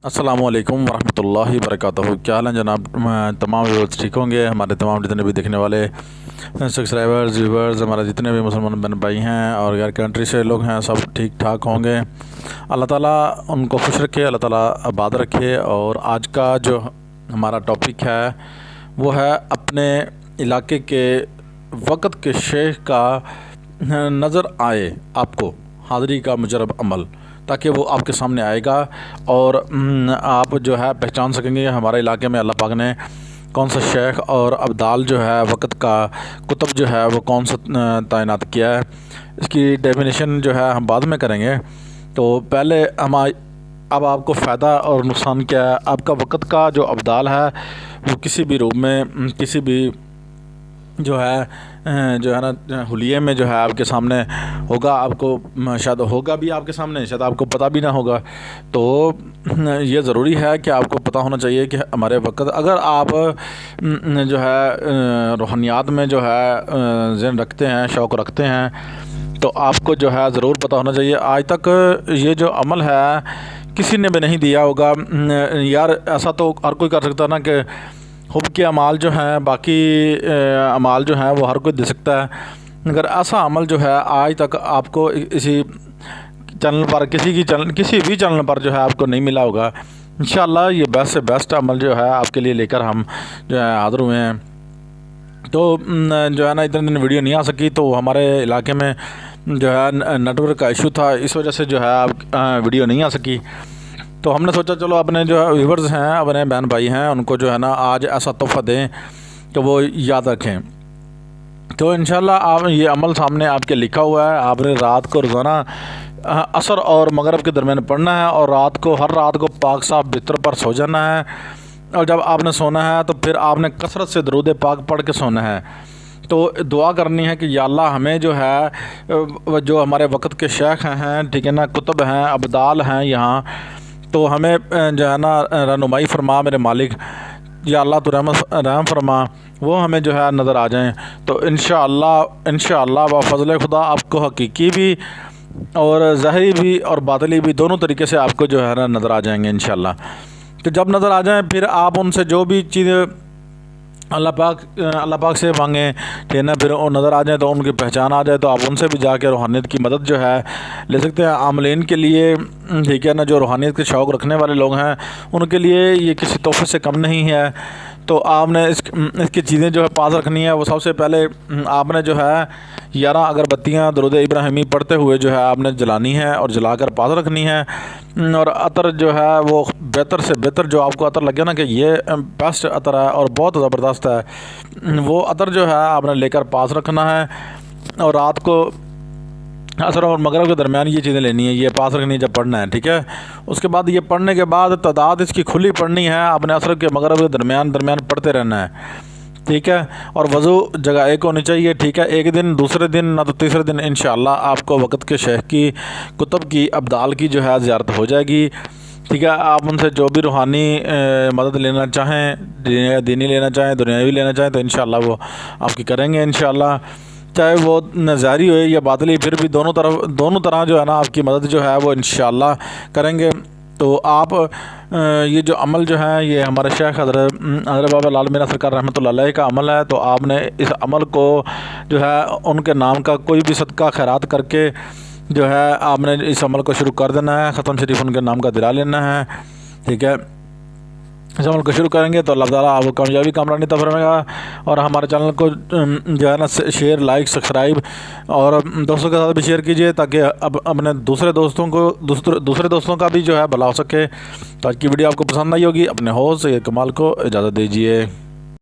السلام علیکم ورحمۃ اللہ وبرکاتہ۔ کیا حال ہے جناب؟ تمام ویورز ٹھیک ہوں گے؟ ہمارے تمام جتنے بھی دیکھنے والے سبسکرائبرز ویورز ہمارے جتنے بھی مسلمان بہن بھائی ہیں اور غیر کنٹری سے لوگ ہیں سب ٹھیک ٹھاک ہوں گے۔ اللہ تعالیٰ ان کو خوش رکھے، اللہ تعالیٰ آباد رکھے۔ اور آج کا جو ہمارا ٹاپک ہے وہ ہے اپنے علاقے کے وقت کے شیخ کا نظر آئے آپ کو حاضری کا مجرب عمل، تاکہ وہ آپ کے سامنے آئے گا اور آپ جو ہے پہچان سکیں گے ہمارے علاقے میں اللہ پاک نے کون سا شیخ اور ابدال جو ہے وقت کا کتب جو ہے وہ کون سا تعینات کیا ہے۔ اس کی ڈیفینیشن جو ہے ہم بعد میں کریں گے، تو پہلے اب آپ کو فائدہ اور نقصان کیا ہے۔ آپ کا وقت کا جو ابدال ہے وہ کسی بھی روپ میں کسی بھی جو ہے نا حلیے میں جو ہے آپ کے سامنے ہوگا، آپ کو شاید ہوگا بھی آپ کے سامنے، شاید آپ کو پتہ بھی نہ ہوگا۔ تو یہ ضروری ہے کہ آپ کو پتہ ہونا چاہیے کہ ہمارے وقت، اگر آپ جو ہے روحانیات میں جو ہے ذہن رکھتے ہیں، شوق رکھتے ہیں، تو آپ کو جو ہے ضرور پتہ ہونا چاہیے۔ آج تک یہ جو عمل ہے کسی نے بھی نہیں دیا ہوگا یار۔ ایسا تو ہر کوئی کر سکتا ہے نا کہ حب کے اعمال جو ہیں، باقی اعمال جو ہیں وہ ہر کوئی دے سکتا ہے، مگر ایسا عمل جو ہے آج تک آپ کو اسی چینل پر کسی بھی چینل پر جو ہے آپ کو نہیں ملا ہوگا۔ انشاءاللہ یہ بیسٹ سے بیسٹ عمل جو ہے آپ کے لیے لے کر ہم جو ہے حاضر ہوئے ہیں۔ تو جو ہے نا اتنے دن ویڈیو نہیں آ سکی، تو ہمارے علاقے میں جو ہے نیٹ ورک کا ایشو تھا، اس وجہ سے جو ہے آپ ویڈیو نہیں آ سکی۔ تو ہم نے سوچا چلو اپنے جو ویورز ہیں، اپنے بہن بھائی ہیں، ان کو جو ہے نا آج ایسا تحفہ دیں کہ وہ یاد رکھیں۔ تو انشاءاللہ آپ یہ عمل سامنے آپ کے لکھا ہوا ہے۔ آپ نے رات کو روزانہ عصر اور مغرب کے درمیان پڑھنا ہے، اور ہر رات کو پاک صاف بستر پر سو جانا ہے، اور جب آپ نے سونا ہے تو پھر آپ نے کثرت سے درود پاک پڑھ کے سونا ہے۔ تو دعا کرنی ہے کہ یا اللہ ہمیں جو ہے جو ہمارے وقت کے شیخ ہیں، ٹھیک ہے نا، کتب ہیں، ابدال ہیں یہاں، تو ہمیں جو ہے نا رہنمائی فرما میرے مالک، یا اللہ تو رحم فرما، وہ ہمیں جو ہے نظر آ جائیں۔ تو انشاءاللہ بفضل خدا آپ کو حقیقی بھی اور ظاہری بھی اور باطلی بھی دونوں طریقے سے آپ کو جو ہے نا نظر آ جائیں گے انشاءاللہ۔ تو جب نظر آ جائیں پھر آپ ان سے جو بھی چیزیں اللہ پاک سے مانگیں، ٹھیک ہے نا، پھر وہ نظر آ جائیں تو ان کی پہچان آ جائے، تو آپ ان سے بھی جا کے روحانیت کی مدد جو ہے لے سکتے ہیں۔ عاملین کے لیے، ٹھیک ہے نا، جو روحانیت کے شوق رکھنے والے لوگ ہیں ان کے لیے یہ کسی تحفے سے کم نہیں ہے۔ تو آپ نے اس کی چیزیں جو ہے پاس رکھنی ہے۔ وہ سب سے پہلے آپ نے جو ہے 11 اگربتیاں درود ابراہیمی پڑھتے ہوئے جو ہے آپ نے جلانی ہے، اور جلا کر پاس رکھنی ہے۔ اور عطر جو ہے وہ بہتر سے بہتر جو آپ کو عطر لگے نا کہ یہ بیسٹ عطر ہے اور بہت زبردست ہے، وہ عطر جو ہے آپ نے لے کر پاس رکھنا ہے۔ اور رات کو عصر اور مغرب کے درمیان یہ چیزیں لینی ہیں، یہ پاس رکھنی ہے جب پڑھنا ہے، ٹھیک ہے۔ اس کے بعد یہ پڑھنے کے بعد تعداد اس کی کھلی پڑھنی ہے، آپ نے عصر کے مغرب کے درمیان پڑھتے رہنا ہے، ٹھیک ہے۔ اور وضو جگہ ایک ہونی چاہیے، ٹھیک ہے۔ ایک دن، دوسرے دن، نہ تو تیسرے دن انشاءاللہ آپ کو وقت کے شیخ کی کتب کی ابدال کی جو ہے زیارت ہو جائے گی، ٹھیک ہے۔ آپ ان سے جو بھی روحانی مدد لینا چاہیں، دینی لینا چاہیں، دنیاوی لینا چاہیں، تو انشاءاللہ وہ آپ کی کریں گے انشاءاللہ، چاہے وہ ظاہری ہوئے یا باطلی، پھر بھی دونوں طرح جو ہے نا آپ کی مدد جو ہے وہ انشاءاللہ کریں گے۔ تو آپ یہ جو عمل جو ہے یہ ہمارے شیخ حضرت بابا لال میرا سرکار رحمۃ اللہ علیہ کا عمل ہے۔ تو آپ نے اس عمل کو جو ہے ان کے نام کا کوئی بھی صدقہ خیرات کر کے جو ہے آپ نے اس عمل کو شروع کر دینا ہے، ختم شریف ان کے نام کا دلا لینا ہے، ٹھیک ہے۔ اس عمل کو شروع کریں گے تو اللہ تعالیٰ آپ کو کامیابی کامرانی عطا فرمائے گا۔ اور ہمارے چینل کو جو ہے نا شیئر، لائک، سبسکرائب اور دوستوں کے ساتھ بھی شیئر کیجیے، تاکہ اب اپنے دوسرے دوستوں کا بھی جو ہے بھلا ہو سکے۔ تو آج کی ویڈیو آپ کو پسند آئی ہوگی۔ اپنے ہوسٹ سید کمال کو اجازت دیجیے۔